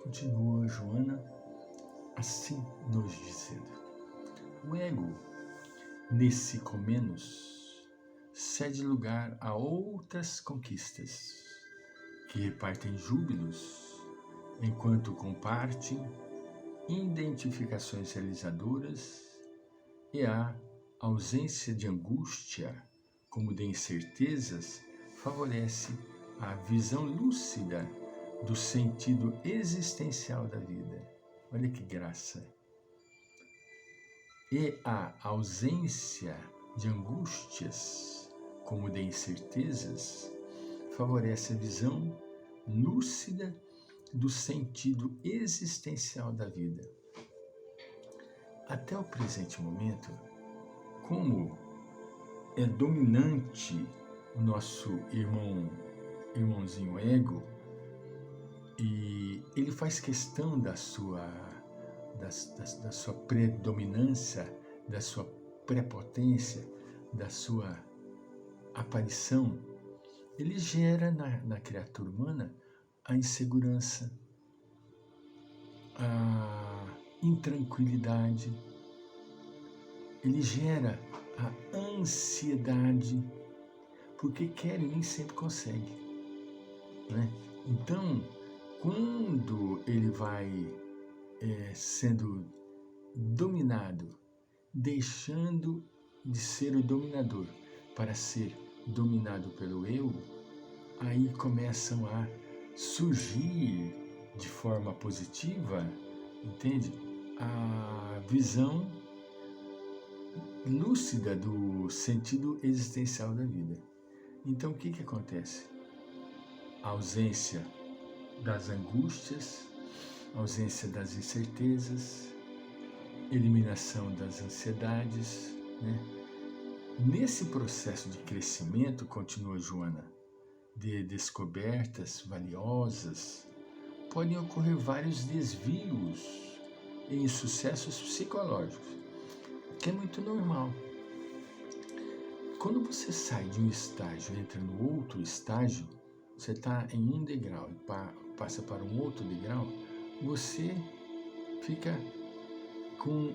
Continua Joana assim nos dizendo: o ego, nesse comenos, cede lugar a outras conquistas, que repartem júbilos, enquanto compartem identificações realizadoras, e a ausência de angústia, como de incertezas, favorece a visão lúcida do sentido existencial da vida. Olha que graça! E a ausência de angústias, como de incertezas, favorece a visão lúcida do sentido existencial da vida. Até o presente momento, como é dominante o nosso irmãozinho ego, e ele faz questão da sua predominância, da sua prepotência, da sua aparição, ele gera na criatura humana a insegurança, a intranquilidade, ele gera a ansiedade, porque quer e nem sempre consegue, né? Então, quando ele vai sendo dominado, deixando de ser o dominador para ser dominado pelo eu, aí começam a surgir de forma positiva, entende? A visão lúcida do sentido existencial da vida. Então, o que acontece? A ausência das angústias, ausência das incertezas, eliminação das ansiedades, né? Nesse processo de crescimento, continua Joana, de descobertas valiosas, podem ocorrer vários desvios e insucessos psicológicos, que é muito normal. Quando você sai de um estágio e entra no outro estágio, você está em um degrau e passa para um outro degrau, você fica com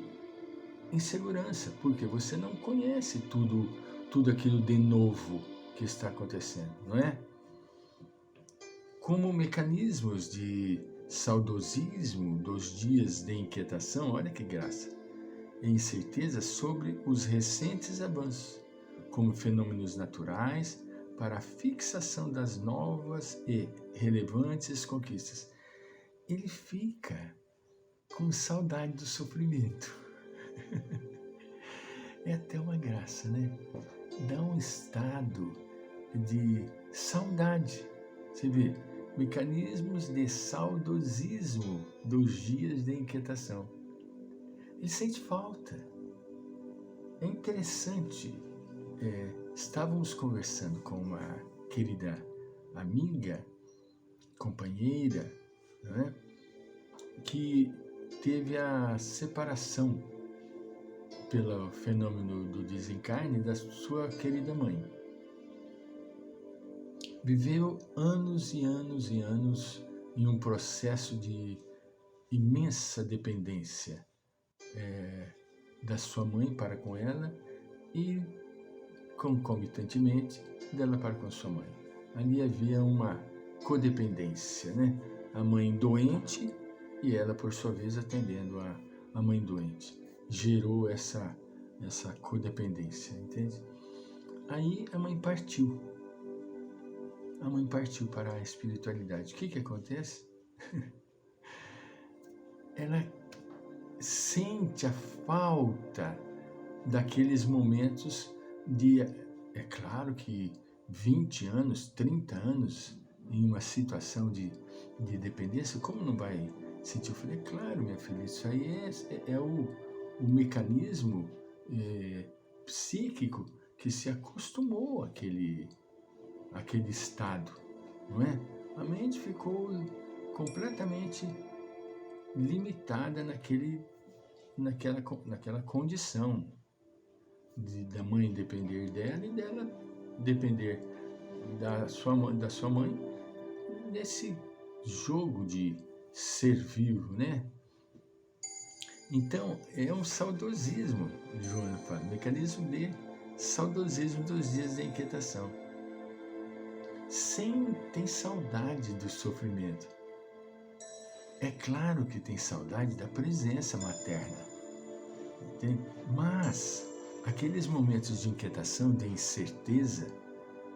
insegurança, porque você não conhece tudo aquilo de novo que está acontecendo, não é? Como mecanismos de saudosismo dos dias de inquietação, olha que graça, e incerteza sobre os recentes avanços, como fenômenos naturais para a fixação das novas e relevantes conquistas. Ele fica com saudade do sofrimento. É até uma graça, né? Dá um estado de saudade. Você vê, mecanismos de saudosismo dos dias de inquietação. Ele sente falta. É interessante. Estávamos conversando com uma querida amiga, companheira, né, que teve a separação pelo fenômeno do desencarne da sua querida mãe. Viveu anos e anos e anos em um processo de imensa dependência da sua mãe para com ela e, concomitantemente, dela para com sua mãe. Ali havia uma codependência, né? A mãe doente e ela, por sua vez, atendendo a mãe doente. Gerou essa codependência, entende? Aí a mãe partiu. A mãe partiu para a espiritualidade. O que acontece? Ela sente a falta daqueles momentos de... É claro que 20 anos, 30 anos em uma situação de dependência, como não vai sentir? Eu falei, claro, minha filha, isso aí é o mecanismo psíquico que se acostumou àquele estado, não é? A mente ficou completamente limitada naquela condição da mãe depender dela e dela depender da sua mãe, nesse jogo de ser vivo, né? Então, é um saudosismo, Joana fala, mecanismo de saudosismo dos dias da inquietação. Tem saudade do sofrimento. É claro que tem saudade da presença materna, entende? Mas aqueles momentos de inquietação, de incerteza,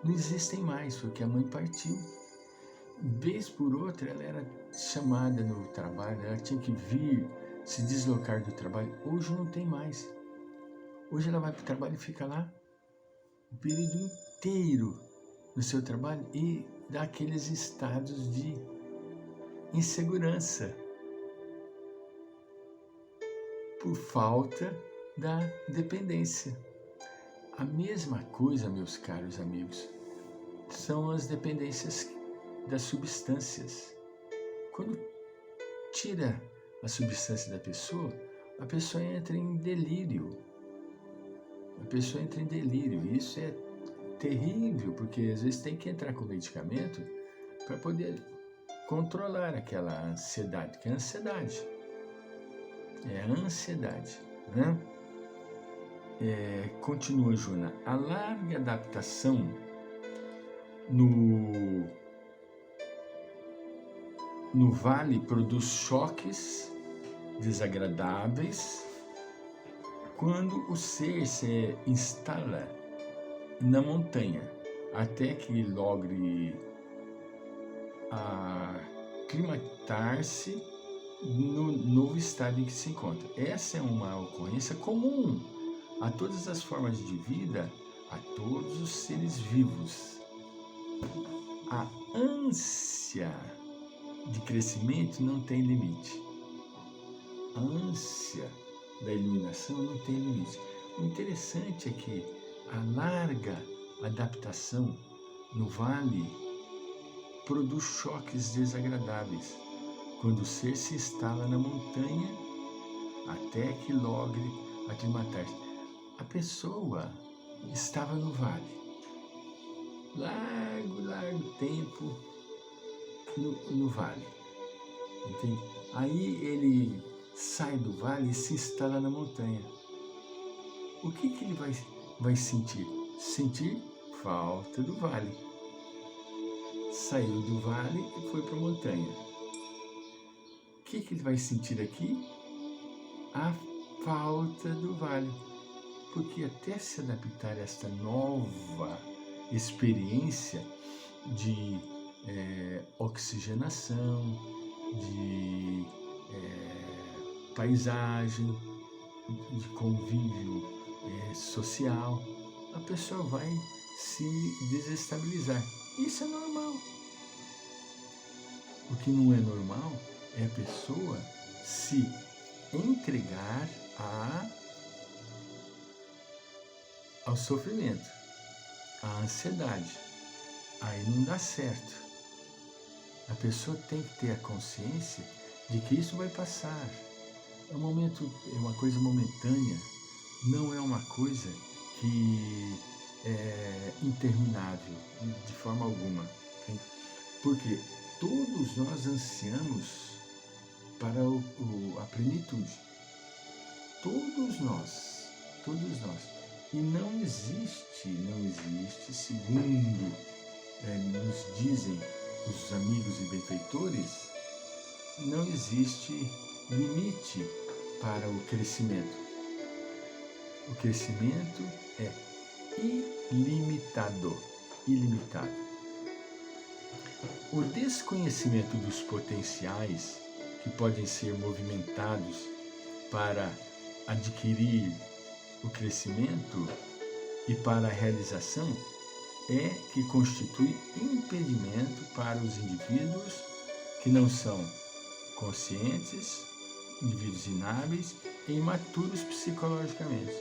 não existem mais, porque a mãe partiu. Vez por outra, ela era chamada no trabalho, ela tinha que vir, se deslocar do trabalho. Hoje não tem mais. Hoje ela vai para o trabalho e fica lá o período inteiro no seu trabalho e dá aqueles estados de insegurança por falta da dependência. A mesma coisa, meus caros amigos, são as dependências das substâncias. Quando tira a substância da pessoa, a pessoa entra em delírio. E isso é terrível, porque às vezes tem que entrar com medicamento para poder controlar aquela ansiedade, que é a ansiedade. É a ansiedade, né? Continua, Juna. A larga adaptação no vale produz choques desagradáveis quando o ser se instala na montanha, até que logre aclimatar-se no novo estado em que se encontra. Essa é uma ocorrência comum a todas as formas de vida, a todos os seres vivos. A ânsia de crescimento não tem limite. A ânsia da iluminação não tem limite. O interessante é que a larga adaptação no vale produz choques desagradáveis quando o ser se instala na montanha até que logre aclimatar-se. A pessoa estava no vale, largo tempo no vale, entende? Aí ele sai do vale e se instala na montanha. O que ele vai sentir? Sentir falta do vale. Saiu do vale e foi para a montanha. O que ele vai sentir aqui? A falta do vale. Porque até se adaptar a esta nova experiência de oxigenação, de paisagem, de convívio social, a pessoa vai se desestabilizar. Isso é normal. O que não é normal é a pessoa se entregar ao sofrimento, à ansiedade. Aí não dá certo. A pessoa tem que ter a consciência de que isso vai passar. É uma coisa momentânea, não é uma coisa que é interminável, de forma alguma. Porque todos nós ansiamos para a plenitude. Todos nós. E não existe, segundo nos dizem os amigos e benfeitores, não existe limite para o crescimento. O crescimento é ilimitado. O desconhecimento dos potenciais que podem ser movimentados para adquirir o crescimento e para a realização é que constitui impedimento para os indivíduos que não são conscientes, indivíduos inábeis e imaturos psicologicamente.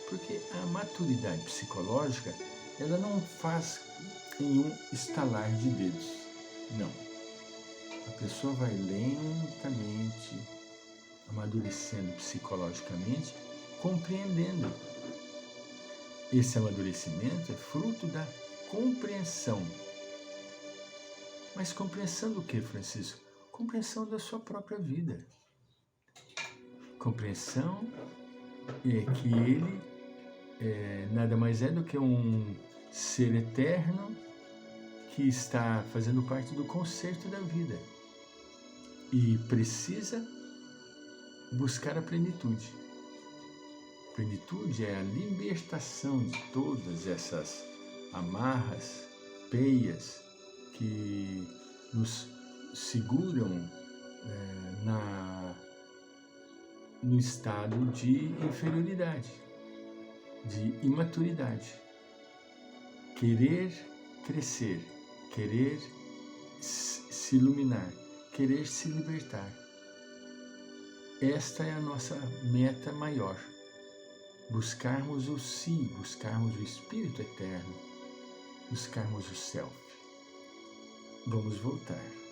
Porque a maturidade psicológica, ela não faz em um estalar de dedos. Não. A pessoa vai lentamente amadurecendo psicologicamente, compreendendo. Esse amadurecimento é fruto da compreensão. Mas compreensão do que, Francisco? compreensão da sua própria vida. Compreensão é que ele nada mais é do que um ser eterno que está fazendo parte do concerto da vida e precisa buscar a plenitude. Plenitude é a libertação de todas essas amarras, peias que nos seguram no estado de inferioridade, de imaturidade. Querer crescer, querer se iluminar, querer se libertar. Esta é a nossa meta maior. Buscarmos o si, buscarmos o Espírito Eterno, buscarmos o Self. Vamos voltar.